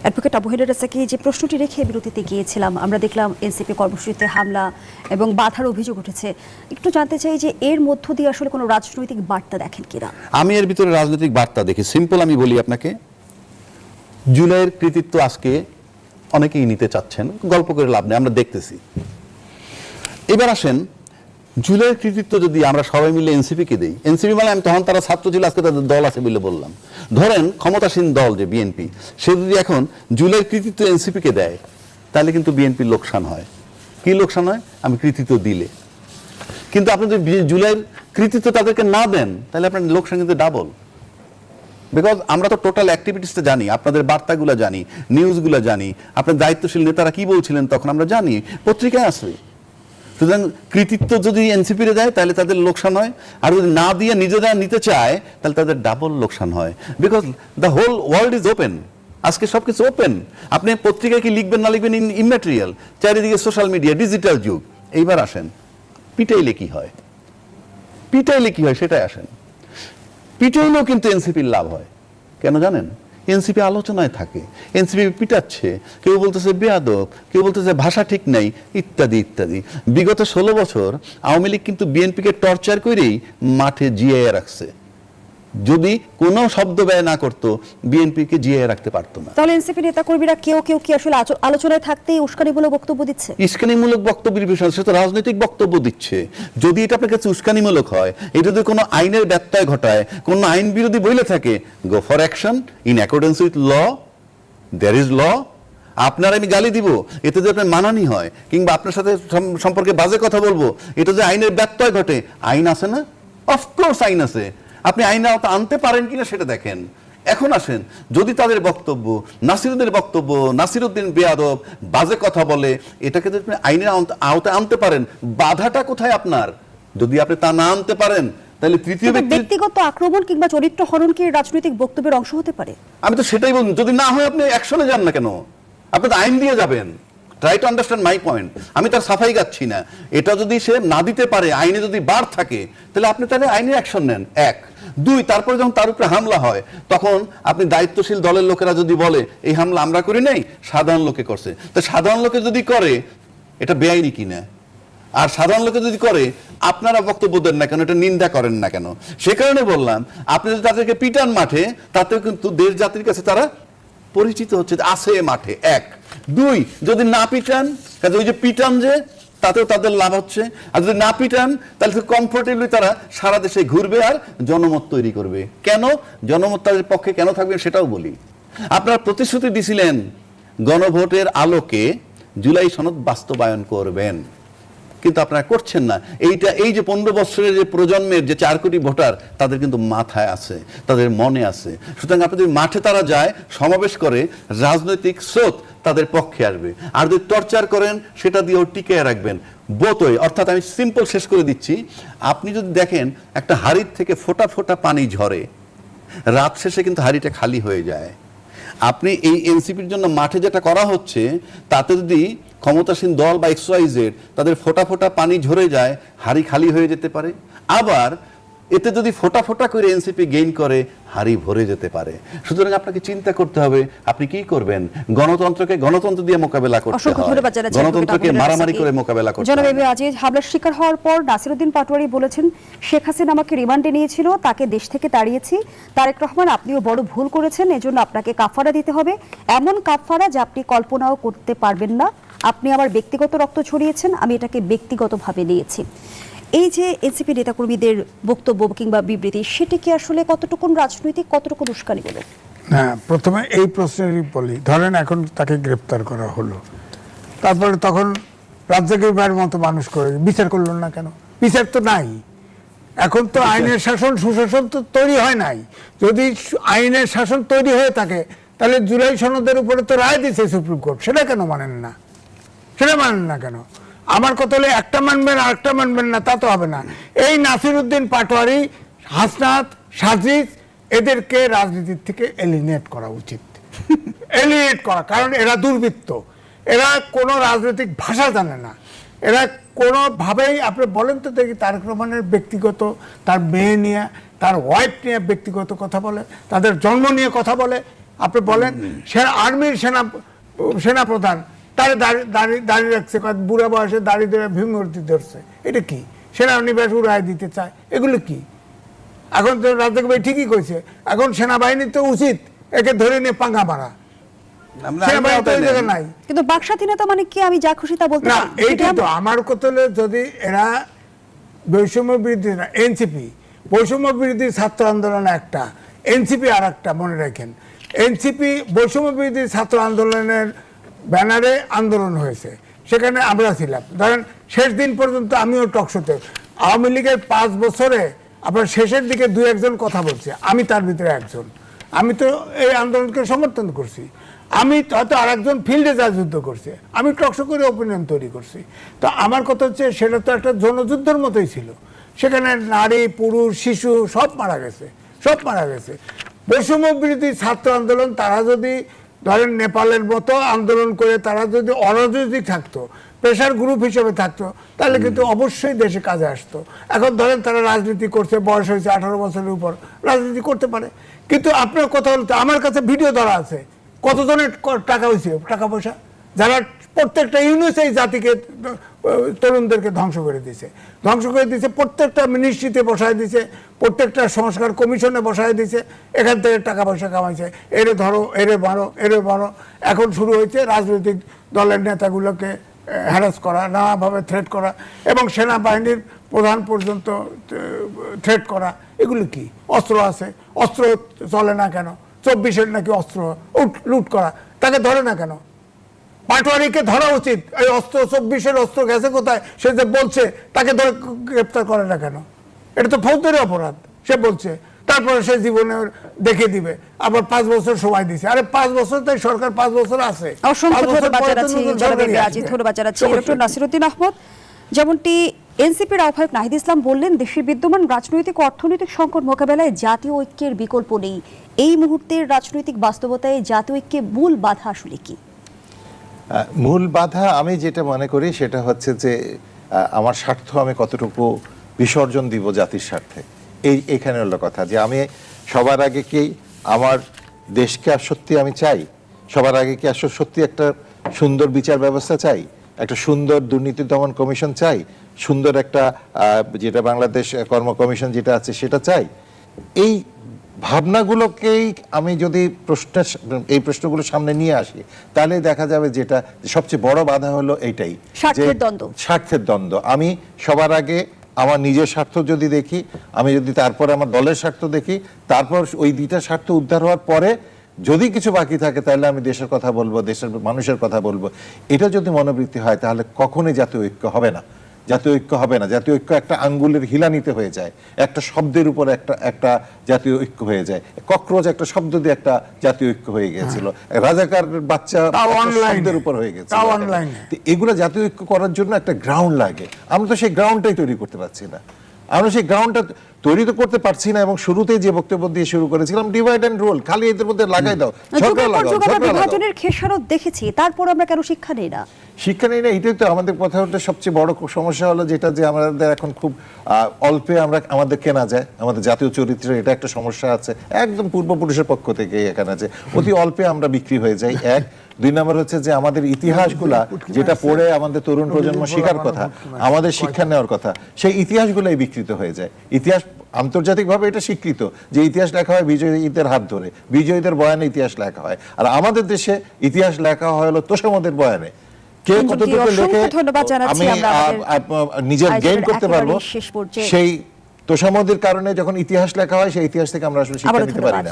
Advocate Abu Helal রাজাকে যে প্রশ্নটি রেখে বিরতিতে গিয়েছিলাম, আমরা দেখলাম এনসিপি কর্মসূচিতে হামলা এবং বাধার অভিযোগ উঠেছে। একটু জানতে চাই যে এর মধ্য দিয়ে আসলে কোনো রাজনৈতিক বার্তা দেখেন কিনা? আমি এর ভিতরে রাজনৈতিক বার্তা দেখি। সিম্পল আমি বলি আপনাকে, জুলাইয়ের কৃতিত্ব আজকে অনেকেই নিতে চাচ্ছেন, গল্প করে লাভ নেই, আমরা দেখতেছি। এবার আসেন, জুলাইয়ের কৃতিত্ব যদি আমরা সবাই মিলে এনসিপিকে দিই, এনসিপি মানে আমি তখন তারা ছাত্র ছিল, আজকে তাদের দল আছে বলে বললাম। ধরেন ক্ষমতাসীন দল যে বিএনপি, সে যদি এখন জুলাইয়ের কৃতিত্ব এনসিপিকে দেয়, তাহলে কিন্তু বিএনপির লোকসান হয়। কি লোকসান হয়? আমি কৃতিত্ব দিলে। কিন্তু আপনি যদি জুলাইয়ের কৃতিত্ব তাদেরকে না দেন, তাহলে আপনার লোকসান কিন্তু ডাবল। বিকজ আমরা তো টোটাল অ্যাক্টিভিটিসটা জানি, আপনাদের বার্তাগুলো জানি, নিউজগুলো জানি, আপনার দায়িত্বশীল নেতারা কি বলছিলেন তখন আমরা জানি, পত্রিকায় আসবে। সুতরাং কৃতিত্ব যদি এনসিপিরে দেয় তাহলে তাদের লোকসান হয়, আর যদি না দিয়ে নিজেরা নিতে চায় তাহলে তাদের ডাবল লোকসান হয়। Because the whole world is open, আজকে সবকিছু ওপেন। আপনি পত্রিকায় কি লিখবেন না লিখবেন ইম্যাটেরিয়াল, চারিদিকে সোশ্যাল মিডিয়া, ডিজিটাল যুগ। এইবার আসেন, পিটাইলে কি হয়? পিটাইলে কি হয় সেটাই আসেন। পিটাইলেও কিন্তু এনসিপির লাভ হয়। কেন জানেন? এনসিপি আলোচনায় থাকে, এনসিপি পিটাচ্ছে, কেউ বলতেছে বেয়াদব, কেউ বলতেছে ভাষা ঠিক নাই, ইত্যাদি ইত্যাদি। বিগত 16 বছর আওয়ামী লীগ কিন্তু বিএনপিকে টর্চার করেই মাঠে জিয়াইয়া রাখছে। যদি কোনো শব্দ ব্যয় না করতো, বিএনপিকে জিয়াইয়া রাখতে পারতো না। তাহলে এনসিপি নেতাকর্মীরা কেউ কেউ কি আসলে আলোচনায় থাকতেই উস্কানিমূলক বক্তব্য দিচ্ছে? উস্কানিমূলক বক্তব্যের বিষয়, সে তো রাজনৈতিক বক্তব্য দিচ্ছে। যদি এটা আপনার কাছে উস্কানিমূলক হয়, এটা যদি কোনো আইনের ব্যত্যয় ঘটায়, কোনো আইন বিরোধী বইলে থাকে, go for action in accordance with law, there is law. আপনার আমি গালি দিব, এতে যদি আপনার মানানি হয়, কিংবা আপনার সাথে সম্পর্কে বাজে কথা বলবো, এটা যে আইনের ব্যত্যয় ঘটে, আইন আছে না? অফকোর্স আইন আছে। আপনি আইনে আনতে পারেন কিনা সেটা দেখেন। এখন আসেন, যদি তাদের বক্তব্য, নাসিরুদ্দিনের বক্তব্য, নাসিরুদ্দিন বেয়াদব, বাজে কথা বলে, এটাকে যদি আপনি আইনের আওতায় আনতে পারেন, বাধাটা কোথায় আপনার? যদি আপনি তা না আনতে পারেন, তাহলে তৃতীয় ব্যক্তিগত আক্রমণ কিংবা চরিত্র হনন কি রাজনৈতিক বক্তব্যের অংশ হতে পারে? আমি তো সেটাই বলছি। যদি না হয় আপনি অ্যাকশনে যান না কেন? আপনি তো আইন দিয়ে যাবেন। Try to understand my point. আমি তার সাফাই গাচ্ছি না। এটা যদি সে না দিতে পারে, আইনে যদি বার থাকে, তাহলে আপনি তাহলে আইনে অ্যাকশন নেন। 1, 2, তারপরে যখন তার উপরে হামলা হয়, তখন আপনি দায়িত্বশীল দলের লোকেরা যদি বলে এই হামলা আমরা করি নাই, সাধারণ লোকে করছে, তো সাধারণ লোকে যদি করে, এটা বেআইনি কিনা? আর সাধারণ লোকে যদি করে, আপনারা বক্তব্য দেন না কেন, এটা নিন্দা করেন না কেন? সে কারণে বললাম, আপনি যদি তাদেরকে পিটান মাঠে, তাতেও কিন্তু দেশ জাতির কাছে তারা পরিচিত হচ্ছে, আছে মাঠে। 1, 2, যদি না পিটান, কাজে ওই যে পিটান যে, তাতেও তাদের লাভ হচ্ছে। আর যদি না পিটান, তাহলে কমফোর্টেবলি তারা সারা দেশে ঘুরবে আর জনমত তৈরি করবে। কেন জনমত তাদের পক্ষে কেন থাকবে সেটাও বলি। আপনারা প্রতিশ্রুতি দিছিলেন গণভোটের আলোকে জুলাই সনদ বাস্তবায়ন করবেন, কিন্তু আপনারা করছেন না। এই যে 15 বছরের যে প্রজন্মের যে 4 কোটি ভোটার, তাদের কিন্তু মাথায় আছে, তাদের মনে আছে। সুতরাং আপনাদের মাঠে তারা যায়, সমাবেশ করে, রাজনৈতিক স্রোত তাদের পক্ষে আসবে। আর যদি টর্চার করেন, সেটা দিয়েও টিকে রাখবেন বোতই। অর্থাৎ আমি সিম্পল শেষ করে দিচ্ছি, আপনি যদি দেখেন একটা হাড়ির থেকে ফোঁটা ফোঁটা পানি ঝরে, রাত শেষে কিন্তু হাড়িটা খালি হয়ে যায়। আপনি এই এনসিপির জন্য মাঠে যেটা করা হচ্ছে, তাতে যদি ক্ষমতাসীন দল বা XYZ তাদের ফোঁটা ফোঁটা পানি ঝরে যায়, হাড়ি খালি হয়ে যেতে পারে। আবার এতে যদি ফোঁটা ফোঁটা করে এনসিপি গেইন করে, হাড়ি ভরে যেতে পারে। সুতরাং আপনাকে চিন্তা করতে হবে আপনি কি করবেন। গণতন্ত্রকে গণতন্ত্র দিয়ে মোকাবেলা করতে হয়, গণতন্ত্রকে মারামারি করে মোকাবেলা করতে হয়। জনাব আজিজ, হামলার শিকার হওয়ার পর নাসিরুদ্দিন পাটোয়ারি বলেছেন, শেখ হাসিনা আমাকে রিমান্ডে নিয়েছিল, তাকে দেশ থেকে তাড়িয়েছি। তারেক রহমান, আপনিও বড় ভুল করেছেন, এজন্য আপনাকে কাফারা দিতে হবে, এমন কাফারা যা আপনি কল্পনাও করতে পারবেন না। আপনি আমার ব্যক্তিগত রক্ত ছড়িয়েছেন, আমি এটাকে ব্যক্তিগতভাবে নিয়েছি। এই যে এনসিপি নেতাকর্মীদের বক্তব্য কিংবা বিবৃতি, সেটা কি আসলে কতটুকু রাজনৈতিক, কতটুকু উস্কানিমূলক? হ্যাঁ, প্রথমে এই প্রশ্নেরই বলি। ধরেন এখন তাকে গ্রেপ্তার করা হলো, তারপরে তখন রাজ্জাকের ভাইয়ের মতো মানুষ করে বিচার করল না কেন? বিচার তো নাই। এখন তো আইনের শাসন, সুশাসন তো তৈরি হয় নাই। যদি আইনের শাসন তৈরি হয়ে থাকে, তাহলে জুলাই সনদের উপরে তো রায় দিয়েছে সুপ্রিম কোর্ট, সেটা কেন মানেন না? সেটা মানেন না কেন? আমার কথা হলে একটা মানবেন আর একটা মানবেন না, তা তো হবে না। এই নাসিরুদ্দিন পাটোয়ারি, হাসনাত, সাজিদ, এদেরকে রাজনীতির থেকে এলিমিনেট করা উচিত। এলিমিনেট করা, কারণ এরা দুর্বৃত্ত, এরা কোনো রাজনৈতিক ভাষা জানে না। এরা কোনোভাবেই, আপনি বলেন তো দেখি, তারেক রহমানের ব্যক্তিগত, তার মেয়ে নিয়ে, তার ওয়াইফ নিয়ে ব্যক্তিগত কথা বলে, তাদের জন্ম নিয়ে কথা বলে, আপনি বলেন আর্মির সেনা প্রধান তার দাড়ি রাখছে, বুড়া বয়সে দাড়ি ধরে ভীমমূর্তি ধরছে, এটা কি? সেনানিবাস উড়াই দিতে চায়, এগুলো কি? এখন তো রাজ্জাক ভাই ঠিকই কইছে, এখন সেনাবাহিনীর তো উচিত একে ধরে নিয়ে পাঙ্গা মারা। সেনাবাহিনী তো ওই জায়গায় নাই। কিন্তু বাক স্বাধীনতা মানে কি আমি যা খুশি তা বলতে না, পারি? এইটা তো আমার কথা হলো, যদি এরা বৈষম্য বিরোধী না, এনসিপি বৈষম্য বিরোধী ছাত্র আন্দোলন একটা, এনসিপি আর একটা, মনে রাখেন এনসিপি বৈষম্য বিরোধী ছাত্র আন্দোলনের ব্যানারে আন্দোলন হয়েছে, সেখানে আমরা ছিলাম। ধরেন শেষ দিন পর্যন্ত আমিও টকশোতে, আওয়ামী লীগের 5 বছরে আপনার শেষের দিকে 2-1 কথা বলছে, আমি তার ভিতরে একজন। আমি তো এই আন্দোলনকে সমর্থন করছি। আমি হয়তো আর একজন ফিল্ডে যা যুদ্ধ করছে, আমি টকশো করে ওপিনিয়ন তৈরি করছি। তো আমার কথা হচ্ছে, সেটা তো একটা জনযুদ্ধের মতোই ছিল। সেখানে নারী, পুরুষ, শিশু সব মারা গেছে, সব মারা গেছে। বৈষম্য বিরোধী ছাত্র আন্দোলন, তারা যদি ধরেন নেপালের মতো আন্দোলন করে তারা যদি অরাজনৈতিক থাকতো, প্রেশার গ্রুপ হিসেবে থাকতো, তাহলে কিন্তু অবশ্যই দেশে কাজে আসতো। এখন ধরেন তারা রাজনীতি করছে, বয়স হয়েছে 18 বছরের উপর, রাজনীতি করতে পারে। কিন্তু আপনার কথা বলতে, আমার কাছে ভিডিও ধরা আছে কতজনের টাকা হয়েছে, টাকা পয়সা, যারা প্রত্যেকটা ইউনিট এই জাতিকে, তরুণদেরকে ধ্বংস করে দিয়েছে, প্রত্যেকটা মিনিস্ট্রিতে বসায় দিয়েছে, প্রত্যেকটা সংস্কার কমিশনে বসায় দিয়েছে, এখান থেকে টাকা পয়সা কামাইছে। এরে ধরো, এরে মারো, এরে মারো। এখন শুরু হয়েছে রাজনৈতিক দলের নেতাগুলোকে হ্যারাস করা, নানাভাবে থ্রেট করা, এবং সেনাবাহিনীর প্রধান পর্যন্ত থ্রেট করা। এগুলো কি? অস্ত্র আছে, অস্ত্র চলে না কেন? 24-এর নাকি অস্ত্র লুট করা, তাকে ধরে না কেন? পাটোয়ারিকে ধরা উচিত। এই অস্ত্র 24-এর অস্ত্র গেছে কোথায় সে যে বলছে, তাকে ধরে গ্রেপ্তার করে না কেন? এটা তো ফৌজদারি অপরাধ, সে বলছে। তারপরে সে জীবনে দেখে দিবে, আবার 5 বছর সময় দিছে। আরে 5 বছর তাই সরকার 5 বছর আছে। অসংখ্য ধন্যবাদ জানাচ্ছি ধন্যবাদ জানাচ্ছি ডক্টর নাসিরউদ্দিন আহমদ। যেমনটি এনসিপির আহ্বায়ক নাহিদ ইসলাম বললেন, দেশের বিদ্যমান রাজনৈতিক ও অর্থনৈতিক সংকট মোকাবেলায় জাতীয় ঐক্যের বিকল্প নেই। এই মুহূর্তের রাজনৈতিক বাস্তবতায় জাতীয় ঐক্যে মূল বাধা আসলে কি? মূল বাধা আমি যেটা মনে করি সেটা হচ্ছে যে আমার স্বার্থ আমি কতটুকু বিসর্জন দিব জাতির স্বার্থে, এইখানে হলো কথা। যে আমি সবার আগে কি আমার দেশকে আর সত্যি আমি চাই, সবার আগে কি আসলে সত্যি একটা সুন্দর বিচার ব্যবস্থা চাই, একটা সুন্দর দুর্নীতি দমন কমিশন চাই, সুন্দর একটা যেটা বাংলাদেশ কর্ম কমিশন যেটা আছে সেটা চাই। এই ভাবনাগুলোকেই আমি যদি এই প্রশ্নগুলো সামনে নিয়ে আসি, তাহলে দেখা যাবে যেটা সবচেয়ে বড় বাধা হলো এইটাই, স্বার্থের দ্বন্দ্ব। আমি সবার আগে আমার নিজের স্বার্থ যদি দেখি, আমি যদি তারপরে আমার দলের স্বার্থ দেখি, তারপর ওই দুইটা স্বার্থ উদ্ধার হওয়ার পরে যদি কিছু বাকি থাকে, তাহলে আমি দেশের কথা বলবো, দেশের মানুষের কথা বলবো। এটা যদি মনোবৃত্তি হয়, তাহলে কখনোই জাতীয় ঐক্য হবে না। জাতীয় ঐক্য হবে না। জাতীয় ঐক্য একটা আঙ্গুলের হিলানিতে হয়ে যায়, একটা শব্দের উপর একটা জাতীয় ঐক্য হয়ে যায়। ককরোচ একটা শব্দ দিয়ে একটা জাতীয় ঐক্য হয়ে গিয়েছিল, রাজাকার বাচ্চা শব্দের উপর হয়ে গেছে। এগুলো জাতীয় ঐক্য করার জন্য একটা গ্রাউন্ড লাগে। আমরা তো সেই গ্রাউন্ডটাই তৈরি করতে পারছি না। আমরা সেই গ্রাউন্ডটা তৈরি তো করতে পারছি না। এবং শুরুতেই যে বক্তব্য দিয়ে শুরু করেছিলাম, ডিভাইড এন্ড রুল, খালি এদের মধ্যে লাগাই দাও, ঝগড়া লাগাও, বিভাজনের খেসারত দেখেছি, তারপর আমরা কেন শিক্ষা নেই না? শিক্ষা নেই না, এটাই তো আমাদের কথা হচ্ছে সবচেয়ে বড় সমস্যা হলো যেটা, যে আমাদের এখন খুব অল্পে আমাদের কেনা যায়, আমাদের জাতীয় চরিত্রে এটা একটা সমস্যা আছে, একদম পূর্বপুরুষের পক্ষ থেকে এখানে আছে, অতি অল্পে আমরা বিক্রি হয়ে যাই। 1 2 নম্বর হচ্ছে যে আমাদের ইতিহাসগুলা যেটা পড়ে আমাদের তরুণ প্রজন্ম শেখার কথা, আমাদের শিক্ষা নেওয়ার কথা, সেই ইতিহাসগুলাই বিকৃত হয়ে যায়। ইতিহাস আন্তর্জাতিকভাবে এটা স্বীকৃত যে ইতিহাস লেখা হয় বিজয়ীদের হাত ধরে, বিজয়ীদের বয়ানে ইতিহাস লেখা হয়। আর আমাদের দেশে ইতিহাস লেখা হয় হলো তোষামোদের বয়ানে। কে কতটুকু লেখে আমি নিজের গেইন করতে পারবো, সেই তোষামোদের কারণে যখন ইতিহাস লেখা হয়, সেই ইতিহাস থেকে আমরা আসলে শিক্ষা নিতে পারি না।